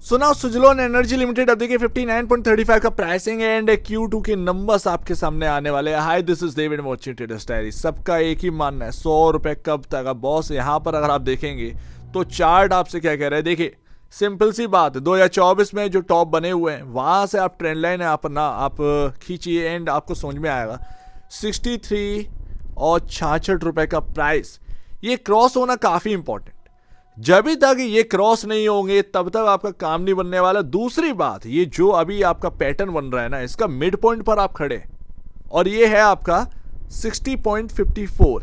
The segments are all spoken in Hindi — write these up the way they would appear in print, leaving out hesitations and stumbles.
सुना सुजलोन एनर्जी लिमिटेड अब देखिए 59.35 का प्राइसिंग है एंड Q2 के नंबर्स आपके सामने आने वाले हैं। Hi this is David watching traders diary. सबका एक ही मानना है 100 रुपए कब तक। अब बॉस यहाँ पर अगर आप देखेंगे तो चार्ट आपसे क्या कह रहा है, देखिए सिंपल सी बात है, 2024 में जो टॉप बने हुए हैं वहां से आप ट्रेंड लाइन आप खींचिए एंड आपको समझ में आएगा 63 और 66 रुपए का प्राइस ये क्रॉस होना काफी इंपॉर्टेंट। जब तक ये क्रॉस नहीं होंगे तब तक आपका काम नहीं बनने वाला। दूसरी बात, ये जो अभी आपका पैटर्न बन रहा है ना, इसका मिड पॉइंट पर आप खड़े और ये है आपका 60.54।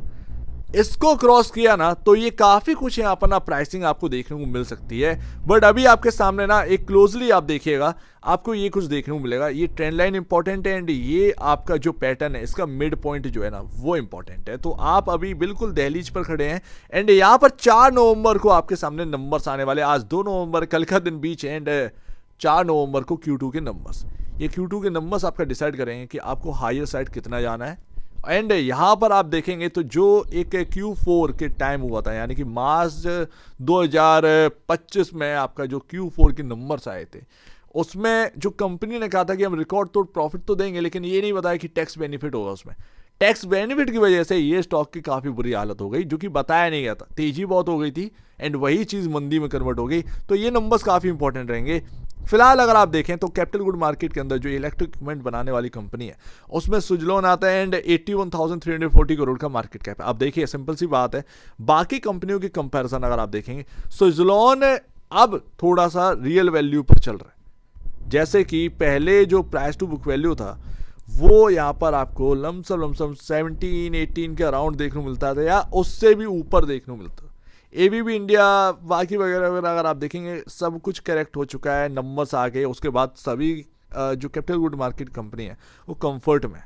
इसको क्रॉस किया ना तो ये काफी कुछ यहाँ पर ना प्राइसिंग आपको देखने को मिल सकती है। बट अभी आपके सामने ना एक क्लोजली आप देखिएगा, आपको ये कुछ देखने को मिलेगा। ये ट्रेंड लाइन इंपॉर्टेंट है एंड ये आपका जो पैटर्न है इसका मिड पॉइंट जो है ना वो इंपॉर्टेंट है। तो आप अभी बिल्कुल दहलीज पर खड़े हैं एंड यहाँ पर 4 नवंबर को आपके सामने नंबर्स आने वाले। आज 2 नवंबर कल का दिन बीच एंड 4 नवंबर को Q2 के नंबर्स, ये Q2 के नंबर्स आपका डिसाइड करेंगे कि आपको हायर साइड कितना जाना है। एंड यहाँ पर आप देखेंगे तो जो एक Q4 के टाइम हुआ था, यानी कि मार्च 2025 में आपका जो Q4 के नंबर्स आए थे, उसमें जो कंपनी ने कहा था कि हम रिकॉर्ड तोड़ प्रॉफिट तो देंगे, लेकिन ये नहीं बताया कि टैक्स बेनिफिट होगा। उसमें टैक्स बेनिफिट की वजह से ये स्टॉक की काफ़ी बुरी हालत हो गई, जो कि बताया नहीं गया था। तेजी बहुत हो गई थी एंड वही चीज़ मंदी में कन्वर्ट हो गई। तो ये नंबर्स काफ़ी इंपॉर्टेंट रहेंगे। फिलहाल अगर आप देखें तो कैपिटल गुड मार्केट के अंदर जो इलेक्ट्रिक इक्विपमेंट बनाने वाली कंपनी है उसमें सुजलोन आता है एंड 81,340 करोड़ का मार्केट कैप है। अब देखिए सिंपल सी बात है, बाकी कंपनियों की कंपैरिजन अगर आप देखेंगे सुजलोन अब थोड़ा सा रियल वैल्यू पर चल रहा है। जैसे कि पहले जो प्राइस टू बुक वैल्यू था वो यहाँ पर आपको लमसम 17-18 के अराउंड देखने को मिलता था या उससे भी ऊपर देखने को मिलता था। एबीबी इंडिया बाकी वगैरह वगैरह अगर आप देखेंगे सब कुछ करेक्ट हो चुका है, नंबर्स आ गए। उसके बाद सभी जो कैपिटल गुड मार्केट कंपनी है वो कंफर्ट में,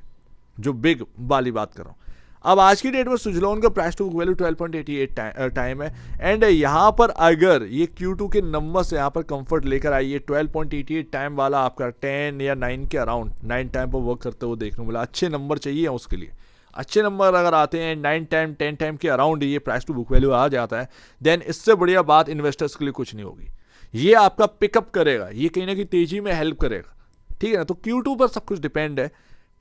जो बिग वाली बात कर रहा हूँ। अब आज की डेट में सुजलोन का price to book value 12.88 time है एंड यहाँ पर अगर ये Q2 के नंबर से यहाँ पर कंफर्ट लेकर आइए 12.88 टाइम वाला आपका 10 या 9 के अराउंड 9 टाइम पर वर्क करते हुए देखने को मिला। अच्छे नंबर चाहिए उसके लिए, अच्छे नंबर अगर आते हैं 9 टाइम 10 टाइम के अराउंड ये प्राइस टू बुक वैल्यू आ जाता है, देन इससे बढ़िया बात इन्वेस्टर्स के लिए कुछ नहीं होगी। ये आपका पिकअप करेगा, ये कहीं ना कहीं तेजी में हेल्प करेगा, ठीक है ना। तो Q2 पर सब कुछ डिपेंड है।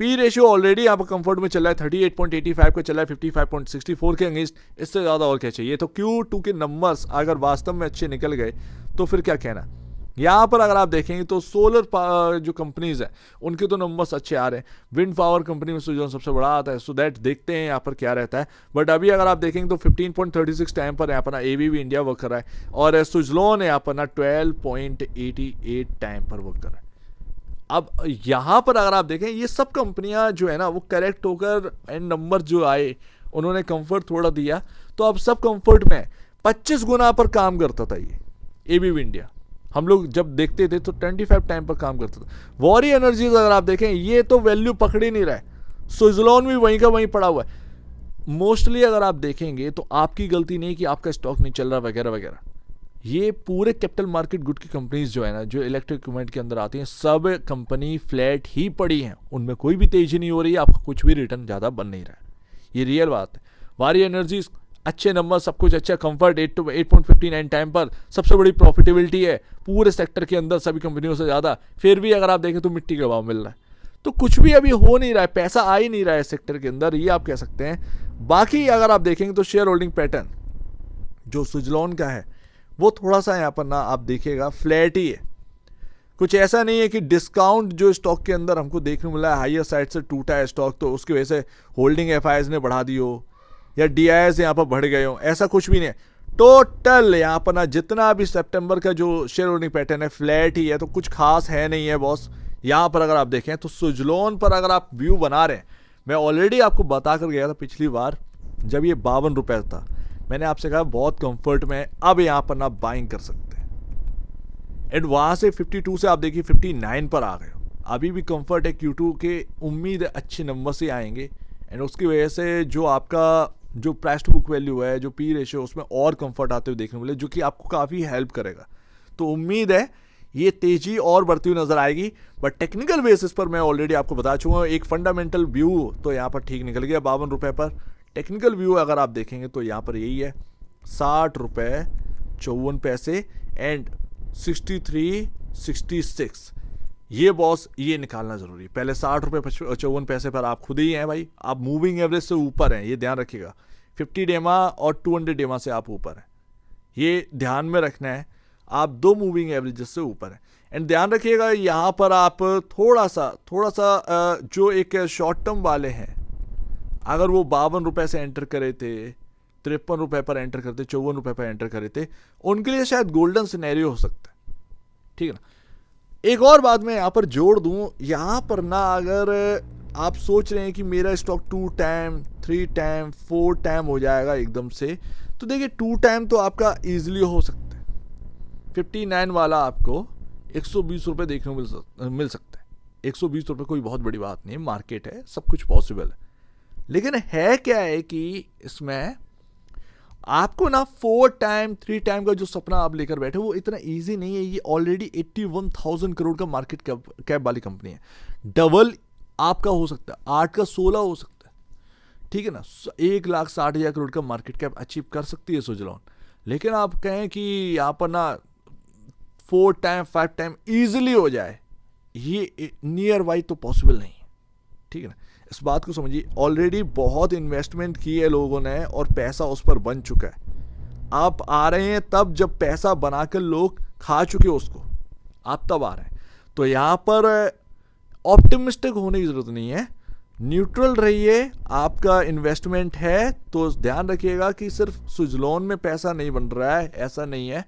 पी रेशियो ऑलरेडी यहाँ पर कंफर्ट में चल रहा है, 38.85 का चल रहा है 55.64 के अगेंस्ट। इससे ज़्यादा और क्या चाहिए। तो Q2 के नंबर्स अगर वास्तव में अच्छे निकल गए तो फिर क्या कहना। यहाँ पर अगर आप देखेंगे तो सोलर जो कंपनीज हैं उनके तो नंबर्स अच्छे आ रहे हैं। विंड पावर कंपनी में सुजलोन सबसे बड़ा आता है, सो दैट देखते हैं यहाँ पर क्या रहता है। बट अभी अगर आप देखेंगे तो 15.36 टाइम पर यहाँ पर ना एबीबी इंडिया वर्क कर रहा है और सुजलोन यहाँ पर ना 12.88 टाइम पर वर्क कर रहा है। अब यहाँ पर अगर आप देखें ये सब कंपनियां जो है ना वो करेक्ट होकर एंड नंबर जो आए उन्होंने कंफर्ट थोड़ा दिया, तो अब सब कंफर्ट में 25 गुना पर काम करता था ये एबीबी इंडिया। हम लोग जब देखते थे तो 25 टाइम पर काम करता था। वॉरी एनर्जीज अगर आप देखें ये तो वैल्यू पकड़ ही नहीं रहा है, सुजलोन भी वहीं का वहीं पड़ा हुआ है। मोस्टली अगर आप देखेंगे तो आपकी गलती नहीं कि आपका स्टॉक नहीं चल रहा वगैरह वगैरह। ये पूरे कैपिटल मार्केट गुड की कंपनीज जो है ना, जो इलेक्ट्रिक इक्विपमेंट के अंदर आती हैं, सब कंपनी फ्लैट ही पड़ी हैं, उनमें कोई भी तेजी नहीं हो रही है, आपका कुछ भी रिटर्न ज़्यादा बन नहीं रहा है। ये रियल बात है। वारी एनर्जीज अच्छे नंबर, सब कुछ अच्छा, कंफर्ट 8.59 टाइम पर सबसे बड़ी प्रॉफिटेबिलिटी है पूरे सेक्टर के अंदर सभी कंपनियों से ज़्यादा। फिर भी अगर आप देखें तो मिट्टी का भाव मिल रहा है, तो कुछ भी अभी हो नहीं रहा है, पैसा आ ही नहीं रहा है सेक्टर के अंदर, ये आप कह सकते हैं। बाकी अगर आप देखेंगे तो शेयर होल्डिंग पैटर्न जो सुजलोन का है वो थोड़ा सा यहाँ पर ना आप देखिएगा फ्लैट ही है। कुछ ऐसा नहीं है कि डिस्काउंट जो स्टॉक के अंदर हमको देखने को मिला है हायर साइड से टूटा है स्टॉक तो उसकी वजह से होल्डिंग एफआईआईज ने बढ़ा दी हो या डीआईएस यहाँ पर बढ़ गए हो, ऐसा कुछ भी नहीं है। टोटल यहाँ पर ना जितना भी सितंबर का जो शेयर होल्डिंग पैटर्न है फ्लैट ही है, तो कुछ खास है नहीं है बॉस। यहाँ पर अगर आप देखें तो सुजलोन पर अगर आप व्यू बना रहे हैं, मैं ऑलरेडी आपको बता कर गया था पिछली बार जब ये 52 रुपये था, मैंने आपसे कहा बहुत कंफर्ट में अब यहाँ पर ना बाइंग कर सकते हैं। एंड वहाँ से 52 से आप देखिए 59 पर आ गए हो, अभी भी कंफर्ट है। Q2 के उम्मीद है अच्छे नंबर से आएंगे एंड उसकी वजह से जो आपका जो प्राइस टू बुक वैल्यू है, जो पी रेशियो, उसमें और कंफर्ट आते हुए देखने को मिले, जो कि आपको काफ़ी हेल्प करेगा। तो उम्मीद है ये तेजी और बढ़ती हुई नजर आएगी। बट टेक्निकल बेसिस पर मैं ऑलरेडी आपको बता चुका हूँ, एक फंडामेंटल व्यू तो यहाँ पर ठीक निकल गया 52 रुपये पर। टेक्निकल व्यू अगर आप देखेंगे तो यहाँ पर यही है 60 रुपये 54 पैसे एंड 63, 66, ये बॉस ये निकालना जरूरी है। पहले 60 रुपये 54 पैसे पर आप खुद ही हैं भाई, आप मूविंग एवरेज से ऊपर हैं, ये ध्यान रखिएगा। 50 डेमा और 200 डेमा से आप ऊपर हैं, ये ध्यान में रखना है। आप 2 मूविंग एवरेजेस से ऊपर हैं। एंड ध्यान रखिएगा यहाँ पर आप थोड़ा सा जो एक शॉर्ट टर्म वाले हैं, अगर वो 52 रुपये से एंटर करे थे, 53 रुपये पर एंटर करते, 54 रुपये पर एंटर करे थे, उनके लिए शायद गोल्डन सिनेरियो हो सकता है, ठीक है ना। एक और बात मैं यहाँ पर जोड़ दूँ, यहाँ पर ना अगर आप सोच रहे हैं कि मेरा स्टॉक 2 टाइम 3 टाइम 4 टाइम हो जाएगा एकदम से, तो देखिए 2 टाइम तो आपका ईजिली हो सकता है। 59 वाला आपको 120 रुपये देखने को मिल सकता है। 120 रुपये कोई बहुत बड़ी बात नहीं है, मार्केट है, सब कुछ पॉसिबल है। लेकिन है क्या है कि इसमें आपको ना 4 टाइम 3 टाइम का जो सपना आप लेकर बैठे वो इतना इजी नहीं है। ये ऑलरेडी 81,000 करोड़ का मार्केट कैप वाली कंपनी है। डबल आपका हो सकता है, 8 का 16 हो सकता है, ठीक है ना। 1,60,000 करोड़ का मार्केट कैप अचीव कर सकती है सुजलॉन। लेकिन आप कहें कि यहाँ पर ना 4 टाइम 5 टाइम ईजिली हो जाए, ये नियर बाई तो पॉसिबल नहीं है, ठीक है ना। इस बात को समझिए, ऑलरेडी बहुत इन्वेस्टमेंट की है लोगों ने और पैसा उस पर बन चुका है। आप आ रहे हैं तब जब पैसा बनाकर लोग खा चुके उसको, आप तब आ रहे हैं। तो यहाँ पर ऑप्टिमिस्टिक होने की जरूरत नहीं है, न्यूट्रल रहिए। आपका इन्वेस्टमेंट है तो ध्यान रखिएगा कि सिर्फ सुजलॉन में पैसा नहीं बन रहा है, ऐसा नहीं है।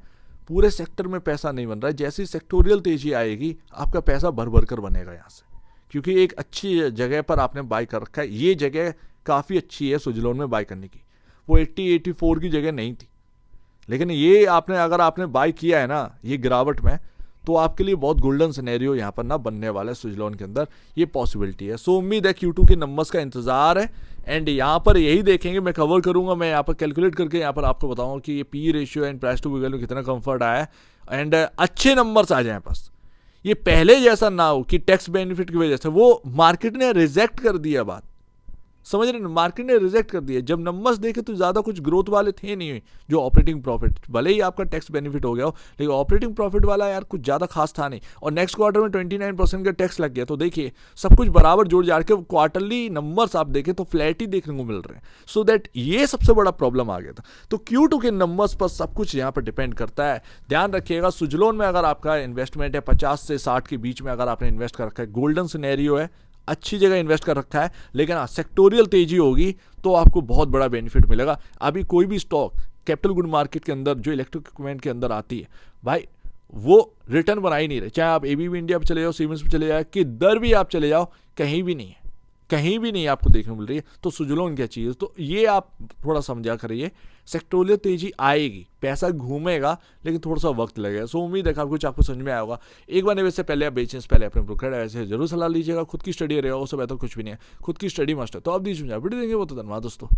पूरे सेक्टर में पैसा नहीं बन रहा है। जैसी सेक्टोरियल तेजी आएगी आपका पैसा भर भर कर बनेगा यहाँ से, क्योंकि एक अच्छी जगह पर आपने बाय कर रखा है। ये जगह काफ़ी अच्छी है सुजलॉन में बाय करने की, वो 80-84 की जगह नहीं थी। लेकिन ये अगर आपने बाय किया है ना ये गिरावट में, तो आपके लिए बहुत गोल्डन सिनेरियो यहाँ पर ना बनने वाला है सुजलॉन के अंदर, ये पॉसिबिलिटी है। सो उम्मीद है Q2 के नंबर्स का इंतजार है एंड यहाँ पर यही देखेंगे, मैं कवर करूँगा, मैं यहाँ पर कैलकुलेट करके यहाँ पर आपको बताऊँगा कि ये P ratio and price to value कितना कंफर्ट आया है एंड अच्छे नंबर्स आ जाए बस। ये पहले जैसा ना हो कि टैक्स बेनिफिट की वजह से वो मार्केट ने रिजेक्ट कर दिया बात, समझ रहे ना, मार्केट ने रिजेक्ट कर दिया। जब नंबर्स देखे तो ज़्यादा कुछ ग्रोथ वाले थे नहीं, जो ऑपरेटिंग प्रॉफिट, भले ही आपका टैक्स बेनिफिट हो गया हो, लेकिन ऑपरेटिंग प्रॉफिट वाला यार कुछ ज़्यादा खास था नहीं। और नेक्स्ट क्वार्टर में 29% का टैक्स लग गया। तो देखिए सब कुछ बराबर जोड़ जाड़ के क्वार्टरली नंबर्स आप देखें तो फ्लैट ही देखने को मिल रहे हैं। सो दैट ये सबसे बड़ा प्रॉब्लम आ गया था। तो Q2 के नंबर्स पर सब कुछ यहाँ पर डिपेंड करता है। ध्यान रखिएगा, सुजलॉन में अगर आपका इन्वेस्टमेंट है 50 से 60 के बीच में, अगर आपने इन्वेस्ट कर रखा है, गोल्डन सिनेरियो है, अच्छी जगह इन्वेस्ट कर रखा है। लेकिन हाँ, सेक्टोरियल तेजी होगी तो आपको बहुत बड़ा बेनिफिट मिलेगा। अभी कोई भी स्टॉक कैपिटल गुड मार्केट के अंदर जो इलेक्ट्रिक इक्विपमेंट के अंदर आती है भाई, वो रिटर्न बना ही नहीं रहे। चाहे आप एबीबी इंडिया पे चले जाओ, सीमेंस पे चले जाओ, किधर भी आप चले जाओ, कहीं भी नहीं है, कहीं भी नहीं आपको देखने को मिल रही है। तो सुजलॉन क्या चीज़, तो ये आप थोड़ा समझा करिए। सेक्टोरियल तेजी आएगी, पैसा घूमेगा, लेकिन थोड़ा सा वक्त लगेगा। सो उम्मीद है कि कुछ आपको समझ में आया होगा। एक बार निवेश से पहले आप बेचने से पहले अपने ब्रोकर ऐसे जरूर सलाह लीजिएगा। खुद की स्टडी रहेगा, उससे बेहतर कुछ भी नहीं है, खुद की स्टडी मस्ट है। तो आप दीजिए वीडियो देंगे, वो तो धन्यवाद दोस्तों।